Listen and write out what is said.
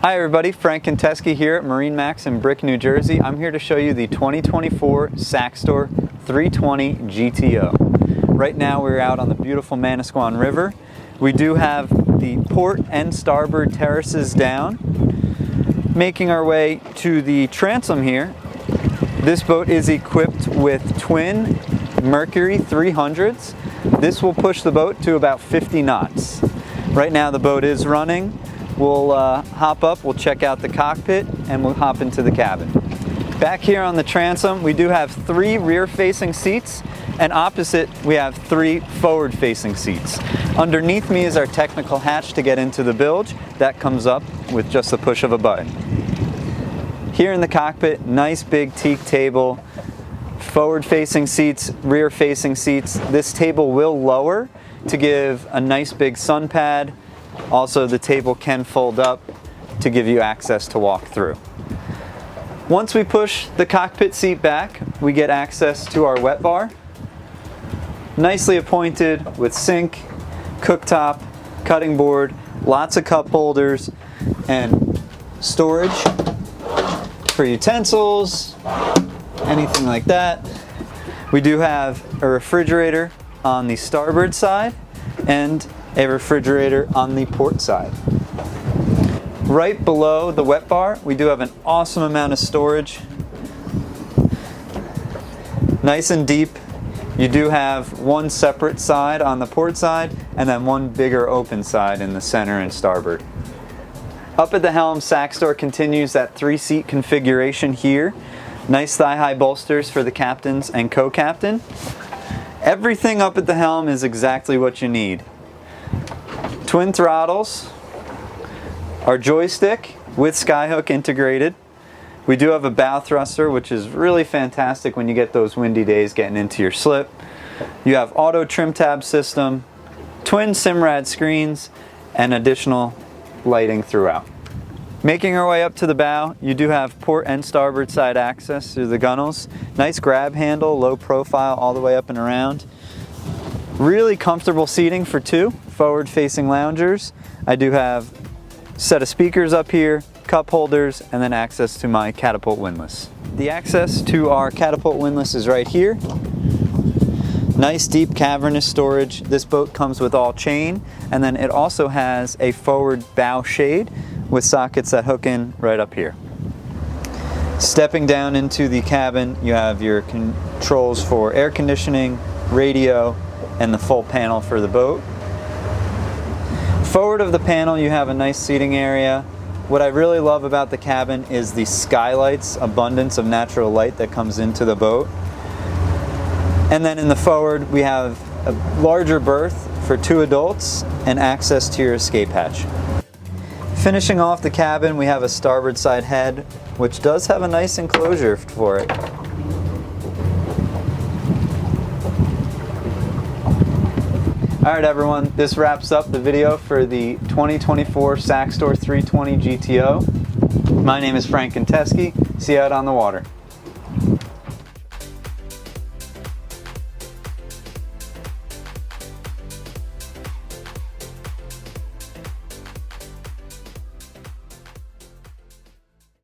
Hi everybody, Frank Conteschi here at MarineMax in Brick, New Jersey. I'm here to show you the 2024 Saxdor 320 GTO. Right now we're out on the beautiful Manasquan River. We do have the port and starboard terraces down. Making our way to the transom here, this boat is equipped with twin Mercury 300s. This will push the boat to about 50 knots. Right now the boat is running. We'll hop up, we'll check out the cockpit, and we'll hop into the cabin. Back here on the transom, we do have 3 rear-facing seats, and opposite, we have 3 forward-facing seats. Underneath me is our technical hatch to get into the bilge. That comes up with just the push of a button. Here in the cockpit, nice big teak table, forward-facing seats, rear-facing seats. This table will lower to give a nice big sun pad. Also, the table can fold up to give you access to walk through. Once we push the cockpit seat back, we get access to our wet bar. Nicely appointed with sink, cooktop, cutting board, lots of cup holders, and storage for utensils, anything like that. We do have a refrigerator on the starboard side and a refrigerator on the port side. Right below the wet bar, we do have an awesome amount of storage. Nice and deep. You do have one separate side on the port side and then one bigger open side in the center and starboard. Up at the helm, Saxdor continues that 3-seat configuration here. Nice thigh-high bolsters for the captains and co-captain. Everything up at the helm is exactly what you need. Twin throttles, our joystick with skyhook integrated. We do have a bow thruster, which is really fantastic when you get those windy days getting into your slip. You have auto trim tab system, twin Simrad screens, and additional lighting throughout. Making our way up to the bow, you do have port and starboard side access through the gunnels. Nice grab handle, low profile all the way up and around. Really comfortable seating for 2 forward-facing loungers. I do have a set of speakers up here, cup holders, and then access to my catapult windlass. The access to our catapult windlass is right here. Nice deep cavernous storage. This boat comes with all chain, and then it also has a forward bow shade with sockets that hook in right up here. Stepping down into the cabin, you have your controls for air conditioning, radio, and the full panel for the boat. Forward of the panel, you have a nice seating area. What I really love about the cabin is the skylights, abundance of natural light that comes into the boat. And then in the forward, we have a larger berth for 2 adults and access to your escape hatch. Finishing off the cabin, we have a starboard side head, which does have a nice enclosure for it. Alright everyone, this wraps up the video for the 2024 Saxdor 320 GTO. My name is Frank Conteschi. See you out on the water.